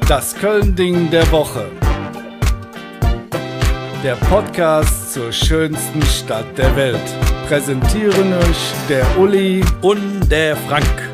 Das Köln-Ding der Woche. Der Podcast zur schönsten Stadt der Welt. Präsentieren euch der Uli und der Frank.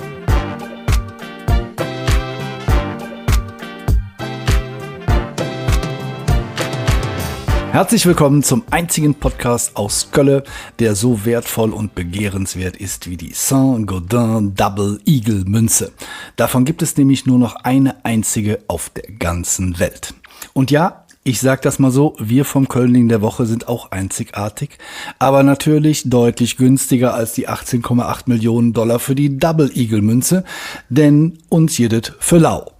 Herzlich willkommen zum einzigen Podcast aus Köln, der so wertvoll und begehrenswert ist wie die Saint-Gaudens Double Eagle Münze. Davon gibt es nämlich nur noch eine einzige auf der ganzen Welt. Und ja, ich sag das mal so, wir vom Köln-Ding der Woche sind auch einzigartig, aber natürlich deutlich günstiger als die 18,8 Millionen Dollar für die Double Eagle Münze, denn uns jedet für lau.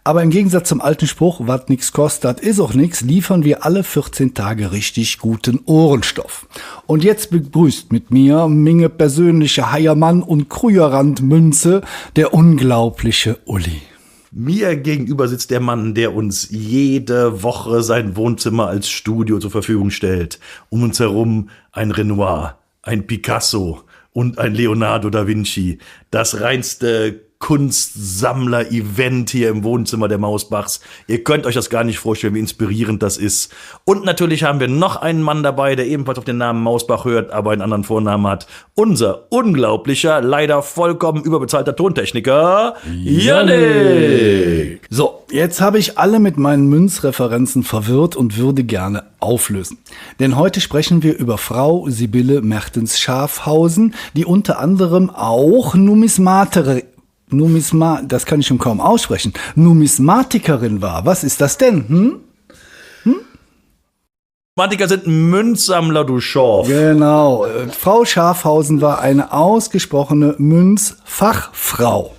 Aber im Gegensatz zum alten Spruch, was nix kostet, ist auch nix, liefern wir alle 14 Tage richtig guten Ohrenstoff. Und jetzt begrüßt mit mir Minge persönliche Heiermann und Krügerrand-Münze, der unglaubliche Uli. Mir gegenüber sitzt der Mann, der uns jede Woche sein Wohnzimmer als Studio zur Verfügung stellt. Um uns herum ein Renoir, ein Picasso und ein Leonardo da Vinci. Das reinste Kunstsammler-Event hier im Wohnzimmer der Mausbachs. Ihr könnt euch das gar nicht vorstellen, wie inspirierend das ist. Und natürlich haben wir noch einen Mann dabei, der ebenfalls auf den Namen Mausbach hört, aber einen anderen Vornamen hat. Unser unglaublicher, leider vollkommen überbezahlter Tontechniker, Jannik. So, jetzt habe ich alle mit meinen Münzreferenzen verwirrt und würde gerne auflösen. Denn heute sprechen wir über Frau Sibylle Mertens-Schafhausen, die unter anderem auch das kann ich schon kaum aussprechen, Numismatikerin war. Was ist das denn? Numismatiker sind Münzsammler, du Schorf. Genau. Frau Schafhausen war eine ausgesprochene Münzfachfrau.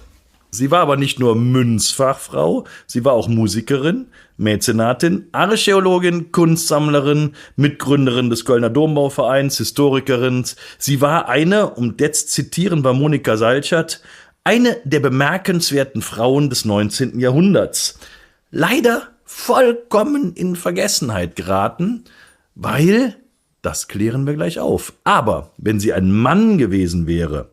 Sie war aber nicht nur Münzfachfrau, sie war auch Musikerin, Mäzenatin, Archäologin, Kunstsammlerin, Mitgründerin des Kölner Dombauvereins, Historikerin. Sie war eine, um jetzt zitieren bei Monika Salchert, eine der bemerkenswerten Frauen des 19. Jahrhunderts. Leider vollkommen in Vergessenheit geraten, weil, das klären wir gleich auf. Aber wenn sie ein Mann gewesen wäre,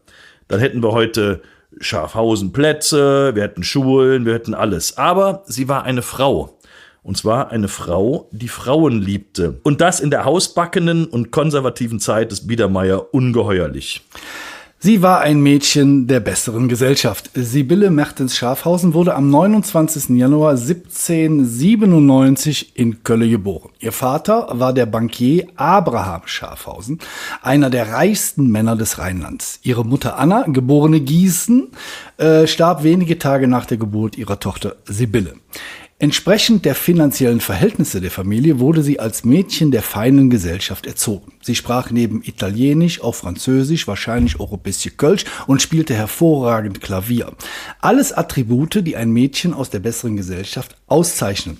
dann hätten wir heute Schafhausen-Plätze, wir hätten Schulen, wir hätten alles. Aber sie war eine Frau. Und zwar eine Frau, die Frauen liebte. Und das in der hausbackenen und konservativen Zeit des Biedermeier ungeheuerlich. Sie war ein Mädchen der besseren Gesellschaft. Sibylle Mertens-Schafhausen wurde am 29. Januar 1797 in Köln geboren. Ihr Vater war der Bankier Abraham Schafhausen, einer der reichsten Männer des Rheinlands. Ihre Mutter Anna, geborene Gießen, starb wenige Tage nach der Geburt ihrer Tochter Sibylle. Entsprechend der finanziellen Verhältnisse der Familie wurde sie als Mädchen der feinen Gesellschaft erzogen. Sie sprach neben Italienisch auch Französisch, wahrscheinlich auch ein bisschen Kölsch und spielte hervorragend Klavier. Alles Attribute, die ein Mädchen aus der besseren Gesellschaft auszeichnen.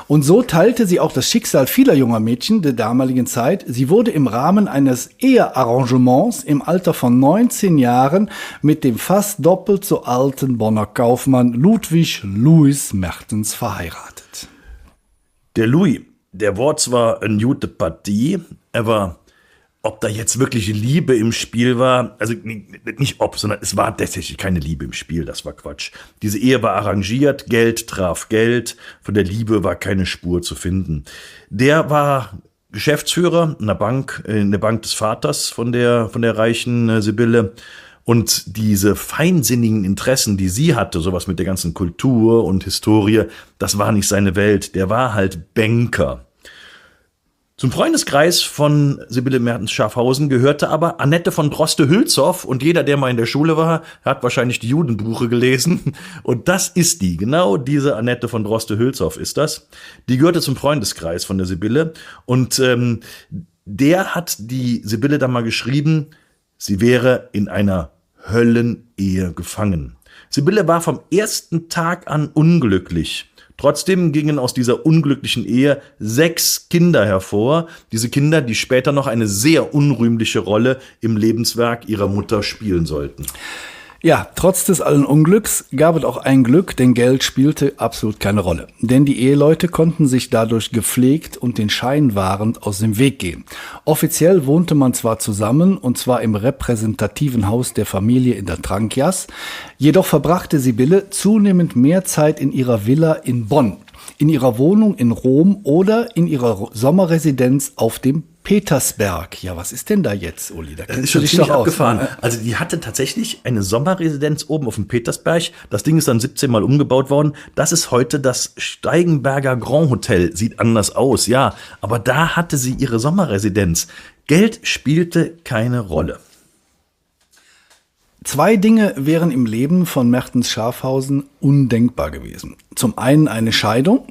Und so teilte sie auch das Schicksal vieler junger Mädchen der damaligen Zeit. Sie wurde im Rahmen eines Ehearrangements im Alter von 19 Jahren mit dem fast doppelt so alten Bonner Kaufmann Ludwig Louis Mertens verheiratet. Der Louis, der war zwar eine gute Partie, aber ob da jetzt wirklich Liebe im Spiel war, also nicht ob, sondern es war tatsächlich keine Liebe im Spiel, das war Quatsch. Diese Ehe war arrangiert, Geld traf Geld, von der Liebe war keine Spur zu finden. Der war Geschäftsführer in der Bank des Vaters von der reichen Sibylle. Und diese feinsinnigen Interessen, die sie hatte, sowas mit der ganzen Kultur und Historie, das war nicht seine Welt, der war halt Banker. Zum Freundeskreis von Sibylle Mertens-Schafhausen gehörte aber Annette von Droste-Hülshoff, und jeder, der mal in der Schule war, hat wahrscheinlich die Judenbuche gelesen, und das ist die, genau diese Annette von Droste-Hülshoff ist das. Die gehörte zum Freundeskreis von der Sibylle, und der hat die Sibylle dann mal geschrieben, sie wäre in einer Höllenehe gefangen. Sibylle war vom ersten Tag an unglücklich. Trotzdem gingen aus dieser unglücklichen Ehe 6 Kinder hervor. Diese Kinder, die später noch eine sehr unrühmliche Rolle im Lebenswerk ihrer Mutter spielen sollten. Ja, trotz des allen Unglücks gab es auch ein Glück, denn Geld spielte absolut keine Rolle. Denn die Eheleute konnten sich dadurch gepflegt und den Schein wahrend aus dem Weg gehen. Offiziell wohnte man zwar zusammen, und zwar im repräsentativen Haus der Familie in der Trankias, jedoch verbrachte Sibylle zunehmend mehr Zeit in ihrer Villa in Bonn, in ihrer Wohnung in Rom oder in ihrer Sommerresidenz auf dem Petersberg. Ja, was ist denn da jetzt, Uli? Da Das ist schon ziemlich abgefahren. Also die hatte tatsächlich eine Sommerresidenz oben auf dem Petersberg. Das Ding ist dann 17 Mal umgebaut worden. Das ist heute das Steigenberger Grand Hotel. Sieht anders aus, ja. Aber da hatte sie ihre Sommerresidenz. Geld spielte keine Rolle. Zwei Dinge wären im Leben von Mertens Schafhausen undenkbar gewesen. Zum einen eine Scheidung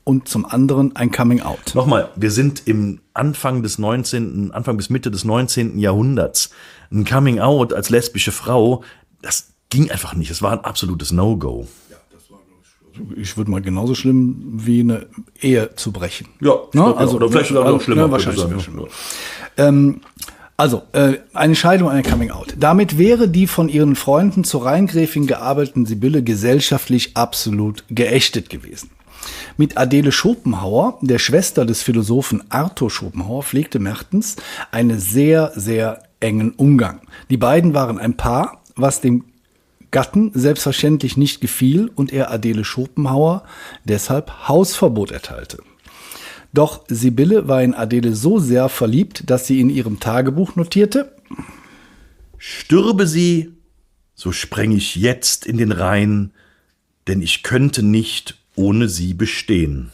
und zum anderen ein Coming-out. Nochmal, wir sind im Anfang bis Mitte des 19. Jahrhunderts. Ein Coming-out als lesbische Frau, das ging einfach nicht. Es war ein absolutes No-Go. Ich würde mal genauso schlimm wie eine Ehe zu brechen. Ja, also, oder vielleicht sogar noch schlimmer. Ja, wahrscheinlich schlimmer. Eine Scheidung, ein Coming-out. Damit wäre die von ihren Freunden zur Rheingräfin gearbeiteten Sibylle gesellschaftlich absolut geächtet gewesen. Mit Adele Schopenhauer, der Schwester des Philosophen Arthur Schopenhauer, pflegte Mertens einen sehr, sehr engen Umgang. Die beiden waren ein Paar, was dem Gatten selbstverständlich nicht gefiel und er Adele Schopenhauer deshalb Hausverbot erteilte. Doch Sibylle war in Adele so sehr verliebt, dass sie in ihrem Tagebuch notierte: Stürbe sie, so spreng ich jetzt in den Rhein, denn ich könnte nicht ohne sie bestehen.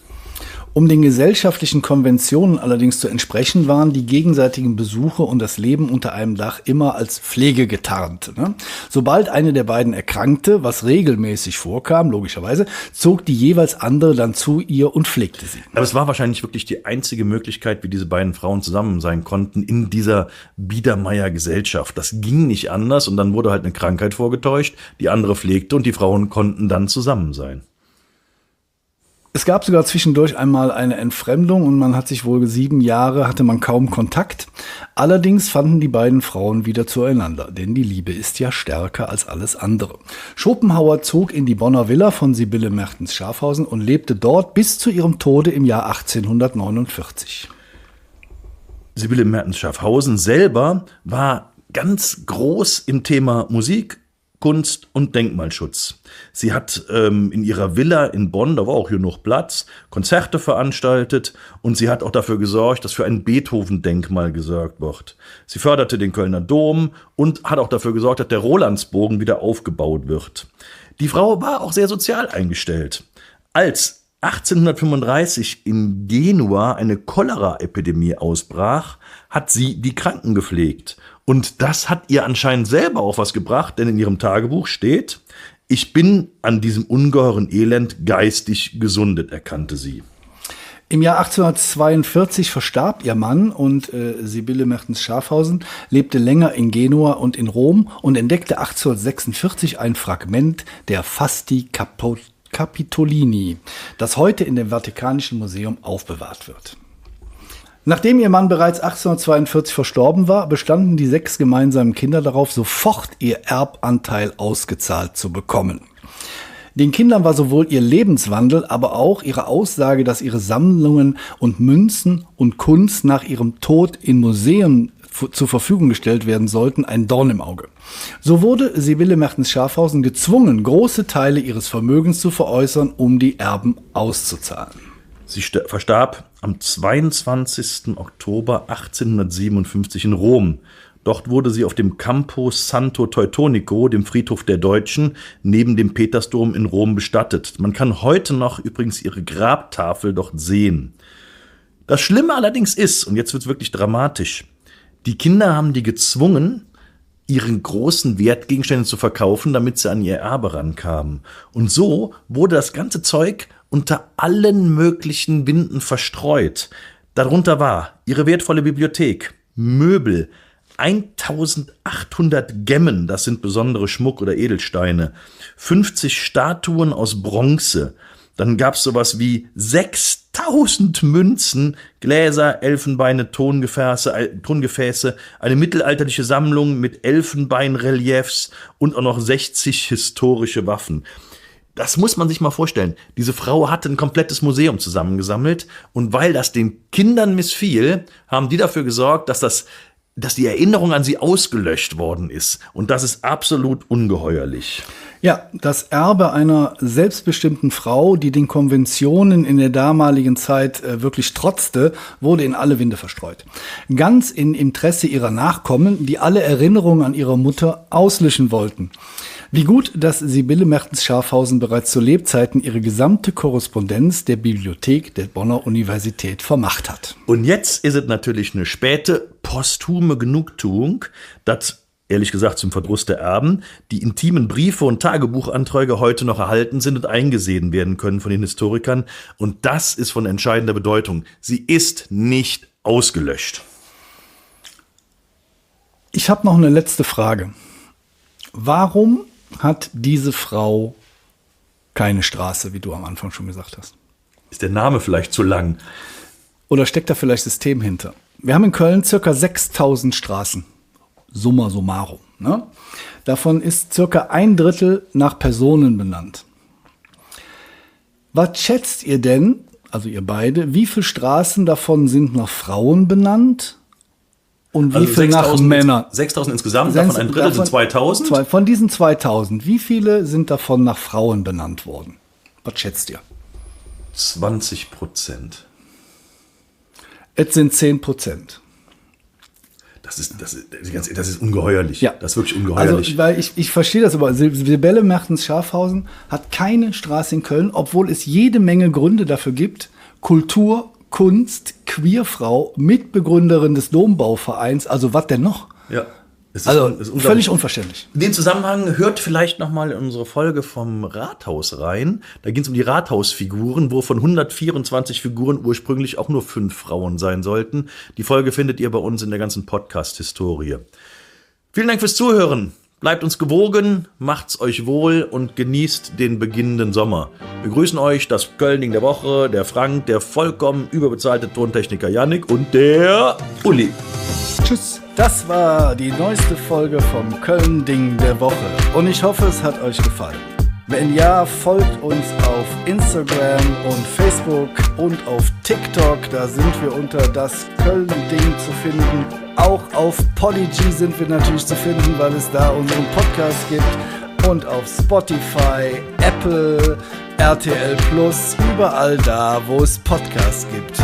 Um den gesellschaftlichen Konventionen allerdings zu entsprechen, waren die gegenseitigen Besuche und das Leben unter einem Dach immer als Pflege getarnt. Sobald eine der beiden erkrankte, was regelmäßig vorkam, logischerweise, zog die jeweils andere dann zu ihr und pflegte sie. Aber es war wahrscheinlich wirklich die einzige Möglichkeit, wie diese beiden Frauen zusammen sein konnten in dieser Biedermeier-Gesellschaft. Das ging nicht anders und dann wurde halt eine Krankheit vorgetäuscht, die andere pflegte und die Frauen konnten dann zusammen sein. Es gab sogar zwischendurch einmal eine Entfremdung und man hat sich wohl 7 Jahre, hatte man kaum Kontakt. Allerdings fanden die beiden Frauen wieder zueinander, denn die Liebe ist ja stärker als alles andere. Schopenhauer zog in die Bonner Villa von Sibylle Mertens Schafhausen und lebte dort bis zu ihrem Tode im Jahr 1849. Sibylle Mertens Schafhausen selber war ganz groß im Thema Musik, Kunst und Denkmalschutz. Sie hat in ihrer Villa in Bonn, da war auch genug Platz, Konzerte veranstaltet und sie hat auch dafür gesorgt, dass für ein Beethoven-Denkmal gesorgt wird. Sie förderte den Kölner Dom und hat auch dafür gesorgt, dass der Rolandsbogen wieder aufgebaut wird. Die Frau war auch sehr sozial eingestellt. Als 1835 in Genua eine Cholera-Epidemie ausbrach, hat sie die Kranken gepflegt. Und das hat ihr anscheinend selber auch was gebracht, denn in ihrem Tagebuch steht: Ich bin an diesem ungeheuren Elend geistig gesundet, erkannte sie. Im Jahr 1842 verstarb ihr Mann und Sibylle Mertens Schafhausen lebte länger in Genua und in Rom und entdeckte 1846 ein Fragment der Fasti Capitolini, das heute in dem Vatikanischen Museum aufbewahrt wird. Nachdem ihr Mann bereits 1842 verstorben war, bestanden die 6 gemeinsamen Kinder darauf, sofort ihr Erbanteil ausgezahlt zu bekommen. Den Kindern war sowohl ihr Lebenswandel, aber auch ihre Aussage, dass ihre Sammlungen und Münzen und Kunst nach ihrem Tod in Museen zur Verfügung gestellt werden sollten, ein Dorn im Auge. So wurde Sibylle Mertens Schafhausen gezwungen, große Teile ihres Vermögens zu veräußern, um die Erben auszuzahlen. Sie verstarb am 22. Oktober 1857 in Rom. Dort wurde sie auf dem Campo Santo Teutonico, dem Friedhof der Deutschen, neben dem Petersdom in Rom bestattet. Man kann heute noch übrigens ihre Grabtafel dort sehen. Das Schlimme allerdings ist, und jetzt wird es wirklich dramatisch, die Kinder haben die gezwungen, ihren großen Wertgegenstände zu verkaufen, damit sie an ihr Erbe rankamen. Und so wurde das ganze Zeug unter allen möglichen Winden verstreut. Darunter war ihre wertvolle Bibliothek, Möbel, 1800 Gemmen, das sind besondere Schmuck- oder Edelsteine, 50 Statuen aus Bronze. Dann gab es sowas wie 6000 1000 Münzen, Gläser, Elfenbeine, Tongefäße, eine mittelalterliche Sammlung mit Elfenbeinreliefs und auch noch 60 historische Waffen. Das muss man sich mal vorstellen. Diese Frau hatte ein komplettes Museum zusammengesammelt und weil das den Kindern missfiel, haben die dafür gesorgt, dass die Erinnerung an sie ausgelöscht worden ist. Und das ist absolut ungeheuerlich. Ja, das Erbe einer selbstbestimmten Frau, die den Konventionen in der damaligen Zeit wirklich trotzte, wurde in alle Winde verstreut. Ganz im Interesse ihrer Nachkommen, die alle Erinnerungen an ihre Mutter auslöschen wollten. Wie gut, dass Sibylle Mertens-Schafhausen bereits zu Lebzeiten ihre gesamte Korrespondenz der Bibliothek der Bonner Universität vermacht hat. Und jetzt ist es natürlich eine späte, posthume Genugtuung, dass, ehrlich gesagt zum Verdruss der Erben, die intimen Briefe und Tagebuchanträge heute noch erhalten sind und eingesehen werden können von den Historikern. Und das ist von entscheidender Bedeutung. Sie ist nicht ausgelöscht. Ich habe noch eine letzte Frage. Warum hat diese Frau keine Straße, wie du am Anfang schon gesagt hast? Ist der Name vielleicht zu lang? Oder steckt da vielleicht System hinter? Wir haben in Köln circa 6000 Straßen. Summa summarum. Ne? Davon ist circa 1/3 nach Personen benannt. Was schätzt ihr denn, also ihr beide, wie viele Straßen davon sind nach Frauen benannt? Und wie viel nach Männern? 6.000 insgesamt, davon 1/3 sind 2.000. Von diesen 2.000, wie viele sind davon nach Frauen benannt worden? Was schätzt ihr? 20%. Es sind 10%. Das ist ungeheuerlich. Ja. Das ist wirklich ungeheuerlich. Also, weil ich verstehe das aber. Sibylle Mertens-Schafhausen hat keine Straße in Köln, obwohl es jede Menge Gründe dafür gibt. Kultur, Kunst, Queerfrau, Mitbegründerin des Dombauvereins, also was denn noch? Ja. Es ist völlig unverständlich. In dem Zusammenhang hört vielleicht noch mal in unsere Folge vom Rathaus rein. Da ging es um die Rathausfiguren, wo von 124 Figuren ursprünglich auch nur 5 Frauen sein sollten. Die Folge findet ihr bei uns in der ganzen Podcast-Historie. Vielen Dank fürs Zuhören. Bleibt uns gewogen, macht's euch wohl und genießt den beginnenden Sommer. Wir grüßen euch das Köln-Ding der Woche, der Frank, der vollkommen überbezahlte Tontechniker Yannick und der Uli. Tschüss. Das war die neueste Folge vom Köln-Ding der Woche und ich hoffe, es hat euch gefallen. Wenn ja, folgt uns auf Instagram und Facebook und auf TikTok, da sind wir unter das Köln-Ding zu finden. Auch auf Podigy sind wir natürlich zu finden, weil es da unseren Podcast gibt. Und auf Spotify, Apple, RTL Plus, überall da, wo es Podcasts gibt.